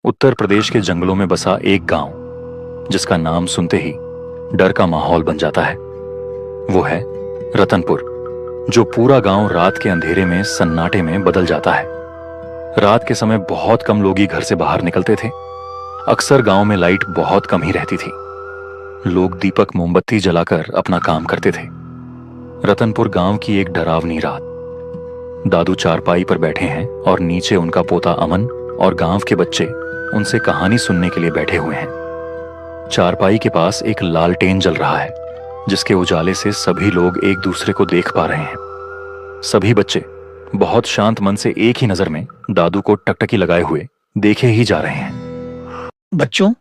उत्तर प्रदेश के जंगलों में बसा एक गांव जिसका नाम सुनते ही डर का माहौल बन जाता है। वो है रतनपुर, जो पूरा गांव रात के अंधेरे में सन्नाटे में बदल जाता है। रात के समय बहुत कम लोग ही घर से बाहर निकलते थे। अक्सर गांव में लाइट बहुत कम ही रहती थी। लोग दीपक मोमबत्ती जलाकर अपना काम करते थे। रतनपुर गांव की एक डरावनी रात। दादू चारपाई पर बैठे हैं और नीचे उनका पोता अमन और गांव के बच्चे उनसे कहानी सुनने के लिए बैठे हुए हैं। चारपाई के पास एक लालटेन जल रहा है, जिसके उजाले से सभी लोग एक दूसरे को देख पा रहे हैं। सभी बच्चे बहुत शांत मन से एक ही नजर में दादू को टकटकी लगाए हुए देखे ही जा रहे हैं। बच्चों,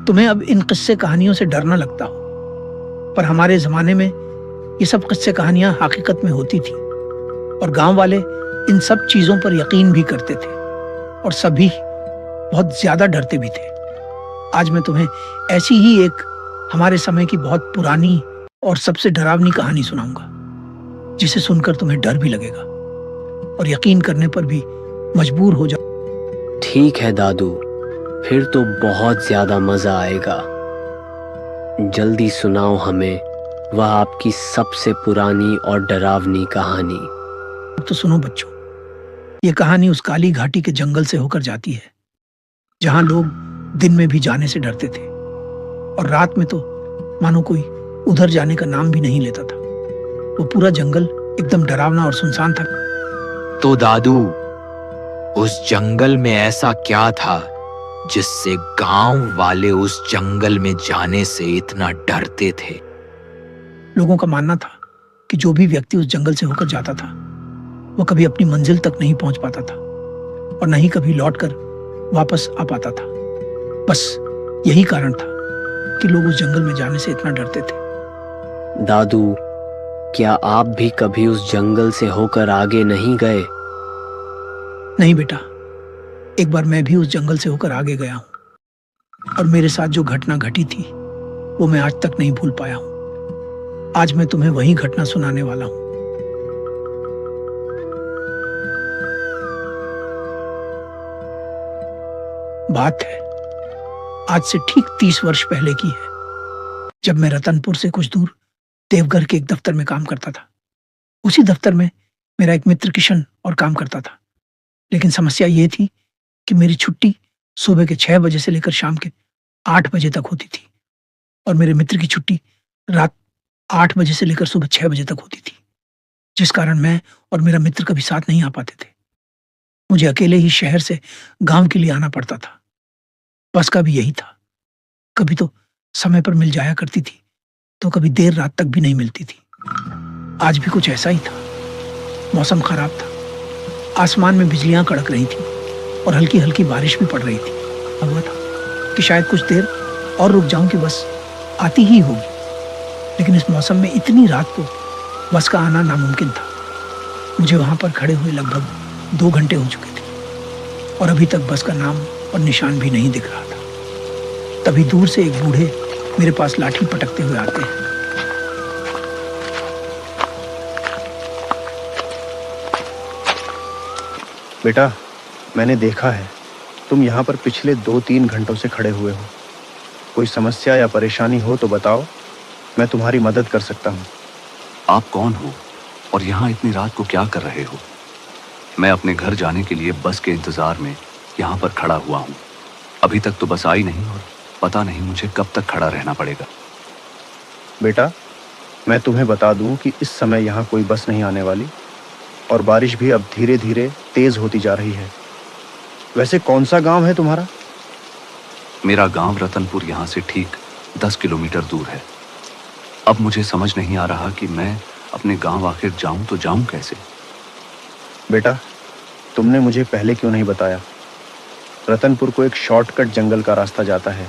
तुम्हें अब इन किस्से कहानियों से डर न लगता हो, पर हमारे जमाने में ये सब किस्से कहानियां हकीकत में होती थी और गांव वाले इन सब चीजों पर यकीन भी करते थे और सभी बहुत ज्यादा डरते भी थे। आज मैं तुम्हें ऐसी ही एक हमारे समय की बहुत पुरानी और सबसे डरावनी कहानी सुनाऊंगा, जिसे सुनकर तुम्हें डर भी लगेगा और यकीन करने पर भी मजबूर हो जाओ। ठीक है दादू, फिर तो बहुत ज्यादा मजा आएगा। जल्दी सुनाओ हमें वह आपकी सबसे पुरानी और डरावनी कहानी। तो सुनो बच्चों, ये कहानी उस काली घाटी के जंगल से होकर जाती है, जहां लोग दिन में भी जाने से डरते थे और रात में तो मानो कोई उधर जाने का नाम भी नहीं लेता था। वो पूरा जंगल एकदम डरावना और सुनसान था। तो दादू, उस जंगल में ऐसा क्या था जिससे गांव वाले उस जंगल में जाने से इतना डरते थे? लोगों का मानना था कि जो भी व्यक्ति उस जंगल से होकर जाता था, वो कभी अपनी मंजिल तक नहीं पहुंच पाता था और न ही कभी लौटकर वापस आ पाता था। बस यही कारण था कि लोग उस जंगल में जाने से इतना डरते थे। दादू, क्या आप भी कभी उस जंगल से होकर आगे नहीं गए? नहीं बेटा, एक बार मैं भी उस जंगल से होकर आगे गया हूं और मेरे साथ जो घटना घटी थी वो मैं आज तक नहीं भूल पाया हूं। आज मैं तुम्हें वही घटना सुनाने वाला हूं। बात है आज से ठीक 30 वर्ष पहले की है, जब मैं रतनपुर से कुछ दूर देवघर के एक दफ्तर में काम करता था। उसी दफ्तर में मेरा एक मित्र किशन और काम करता था, लेकिन समस्या ये थी कि मेरी छुट्टी सुबह के 6 बजे से लेकर शाम के 8 बजे तक होती थी और मेरे मित्र की छुट्टी रात 8 बजे से लेकर सुबह 6 बजे तक होती थी, जिस कारण मैं और मेरा मित्र कभी साथ नहीं आ पाते थे। मुझे अकेले ही शहर से गांव के लिए आना पड़ता था। बस का भी यही था, कभी तो समय पर मिल जाया करती थी तो कभी देर रात तक भी नहीं मिलती थी। आज भी कुछ ऐसा ही था। मौसम खराब था, आसमान में बिजलियां कड़क रही थी और हल्की हल्की बारिश भी पड़ रही थी। हुआ था कि शायद कुछ देर और रुक जाऊं कि बस आती ही होगी, लेकिन इस मौसम में इतनी रात को बस का आना नामुमकिन था। मुझे वहां पर खड़े हुए लगभग 2 घंटे हो चुके थे और अभी तक बस का नाम और निशान भी नहीं दिख रहा था। तभी दूर से एक बूढ़े मेरे पास लाठी पटकते हुए आते हैं। बेटा, मैंने देखा है तुम यहाँ पर पिछले 2-3 घंटों से खड़े हुए हो। कोई समस्या या परेशानी हो तो बताओ, मैं तुम्हारी मदद कर सकता हूँ। आप कौन हो और यहाँ इतनी रात को क्या कर रहे हो? मैं अपने घर जाने के लिए बस के इंतजार में यहाँ पर खड़ा हुआ हूँ। अभी तक तो बस आई नहीं और पता नहीं मुझे कब तक खड़ा रहना पड़ेगा। बेटा, मैं तुम्हें बता दूं कि इस समय यहाँ कोई बस नहीं आने वाली और बारिश भी अब धीरे धीरे तेज होती जा रही है। वैसे कौन सा गांव है तुम्हारा? मेरा गांव रतनपुर यहाँ से ठीक 10 किलोमीटर दूर है। अब मुझे समझ नहीं आ रहा कि मैं अपने गांव आखिर जाऊं तो जाऊं कैसे। बेटा, तुमने मुझे पहले क्यों नहीं बताया? रतनपुर को एक शॉर्टकट जंगल का रास्ता जाता है,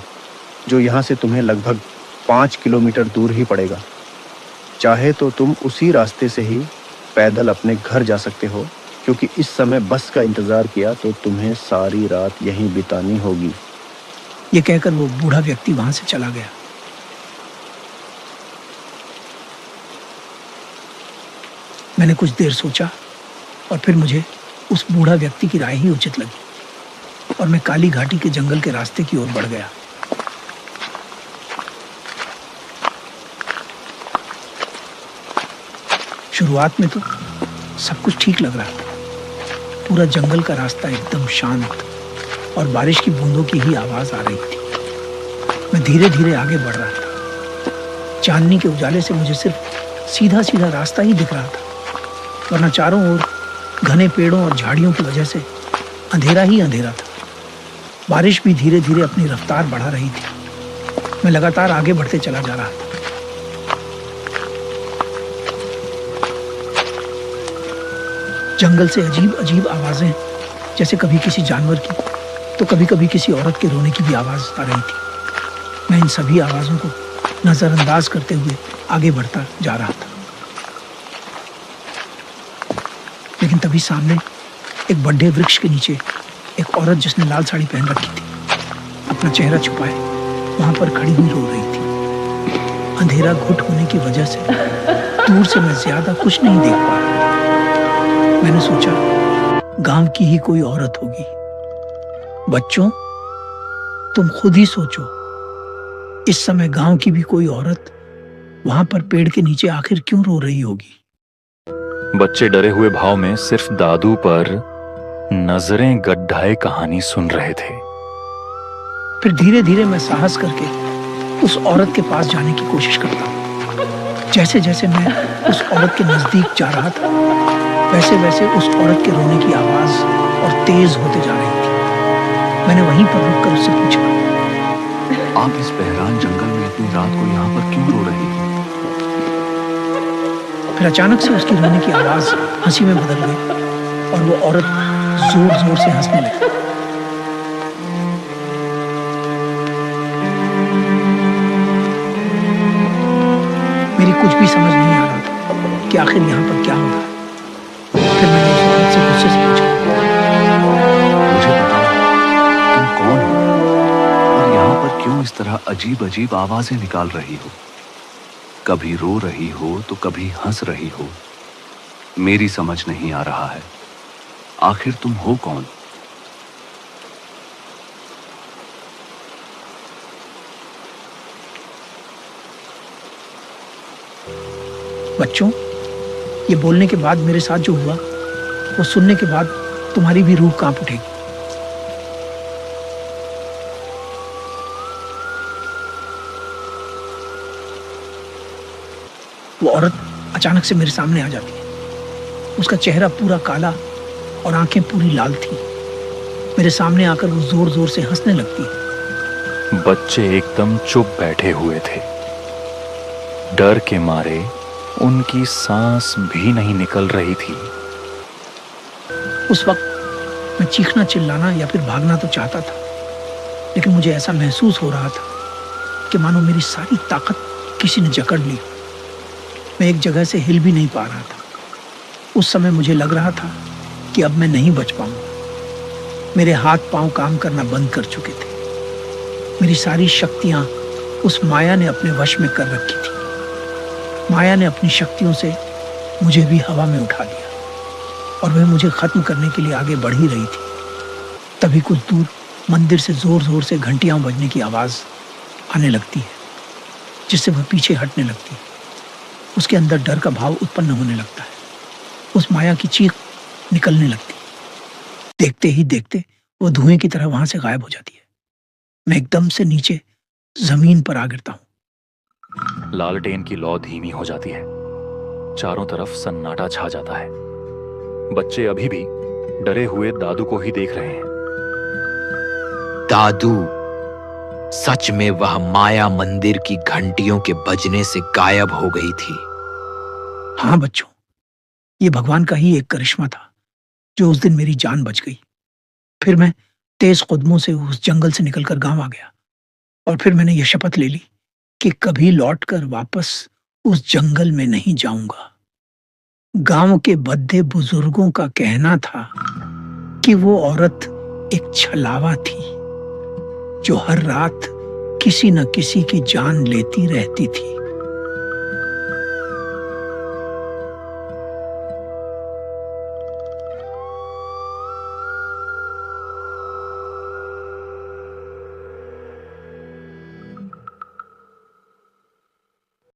जो यहाँ से तुम्हें लगभग 5 किलोमीटर दूर ही पड़ेगा। चाहे तो तुम उसी रास्ते से ही पैदल अपने घर जा सकते हो, क्योंकि इस समय बस का इंतजार किया तो तुम्हें सारी रात यहीं बितानी होगी। ये कहकर वो बूढ़ा व्यक्ति वहां से चला गया। मैंने कुछ देर सोचा और फिर मुझे उस बूढ़ा व्यक्ति की राय ही उचित लगी। और मैं काली घाटी के जंगल के रास्ते की ओर बढ़ गया। शुरुआत में तो सब कुछ ठीक लग रहा था। पूरा जंगल का रास्ता एकदम शांत और बारिश की बूंदों की ही आवाज आ रही थी। मैं धीरे धीरे आगे बढ़ रहा था। चांदनी के उजाले से मुझे सिर्फ सीधा सीधा रास्ता ही दिख रहा था, वरना चारों ओर घने पेड़ों और झाड़ियों की वजह से अंधेरा ही अंधेरा था। बारिश भी धीरे धीरे अपनी रफ्तार बढ़ा रही थी। मैं लगातार आगे बढ़ते चला जा रहा था। जंगल से अजीब अजीब आवाजें, जैसे कभी किसी जानवर की तो कभी कभी किसी औरत के रोने की भी आवाज आ रही थी। मैं इन सभी आवाजों को नजरअंदाज करते हुए आगे बढ़ता जा रहा था। लेकिन तभी सामने एक बड़े वृक्ष के नीचे एक औरत, जिसने लाल साड़ी पहन रखी थी, अपना चेहरा छुपाए वहां पर खड़ी हुई रो रही थी। अंधेरा घुट होने की वजह से दूर से मैं ज्यादा कुछ नहीं देख पा रहा। मैंने सोचा गांव की ही कोई औरत होगी। बच्चों, तुम खुद ही सोचो, इस समय गांव की भी कोई औरत वहां पर पेड़ के नीचे आखिर क्यों रो रही होगी? बच्चे डरे हुए भाव में सिर्फ दादू पर नजरें गड्ढाए कहानी सुन रहे थे। फिर धीरे धीरे मैं साहस करके उस औरत के पास जाने की कोशिश करता। जैसे जैसे मैं उस औरत के नजदीक जा रहा था, वैसे वैसे उस औरत के रोने की आवाज और तेज होते जा रही थी। मैंने वहीं पर रुककर उससे पूछा, आप इस बहरान जंगल में इतनी रात को यहाँ पर क्यों रो रही हैं? फिर अचानक से उसकी रोने की आवाज हंसी में बदल गई और वो औरत जोर जोर से हंसने लगी। मेरी कुछ भी समझ नहीं आ रहा था कि आखिर यहाँ पर क्या हो रहा है। फिर मैंने उस औरत से गुस्से से पूछा, मुझे बताओ, तुम कौन हो और यहाँ पर क्यों इस तरह अजीब अजीब आवाजें निकाल रही हो? कभी रो रही हो तो कभी हंस रही हो। मेरी समझ नहीं आ रहा है, आखिर तुम हो कौन? बच्चों, ये बोलने के बाद मेरे साथ जो हुआ वो सुनने के बाद तुम्हारी भी रूह कांप उठेगी। वो औरत अचानक से मेरे सामने आ जाती है। उसका चेहरा पूरा काला और आंखें पूरी लाल थी। मेरे सामने आकर वो जोर जोर से हंसने लगती है। बच्चे एकदम चुप बैठे हुए थे। डर के मारे उनकी सांस भी नहीं निकल रही थी। उस वक्त मैं चीखना चिल्लाना या फिर भागना तो चाहता था, लेकिन मुझे ऐसा महसूस हो रहा था कि मानो मेरी सारी ताकत किसी ने जकड़ ली। मैं एक जगह से हिल भी नहीं पा रहा था। उस समय मुझे लग रहा था कि अब मैं नहीं बच पाऊंगा। मेरे हाथ पांव काम करना बंद कर चुके थे। मेरी सारी शक्तियां उस माया ने अपने वश में कर रखी थी। माया ने अपनी शक्तियों से मुझे भी हवा में उठा लिया और वह मुझे खत्म करने के लिए आगे बढ़ ही रही थी। तभी कुछ दूर मंदिर से जोर जोर से घंटियां बजने की आवाज आने लगती है, जिससे वह पीछे हटने लगती है। उसके अंदर डर का भाव उत्पन्न होने लगता है। उस माया की चीख निकलने लगती है। देखते ही देखते वो धुएं की तरह वहां से गायब हो जाती है। मैं एकदम से नीचे जमीन पर आ गिरता हूं। लालटेन की लौ धीमी हो जाती है। चारों तरफ सन्नाटा छा जाता है। बच्चे अभी भी डरे हुए दादू को ही देख रहे हैं। दादू, सच में वह माया मंदिर की घंटियों के बजने से गायब हो गई थी। हाँ बच्चों, ये भगवान का ही एक करिश्मा था जो उस दिन मेरी जान बच गई। फिर मैं तेज कदमों से उस जंगल से निकलकर गांव आ गया और फिर मैंने यह शपथ ले ली कि कभी लौटकर वापस उस जंगल में नहीं जाऊंगा। गांव के बद्दे बुजुर्गों का कहना था कि वो औरत एक छलावा थी जो हर रात किसी न किसी की जान लेती रहती थी।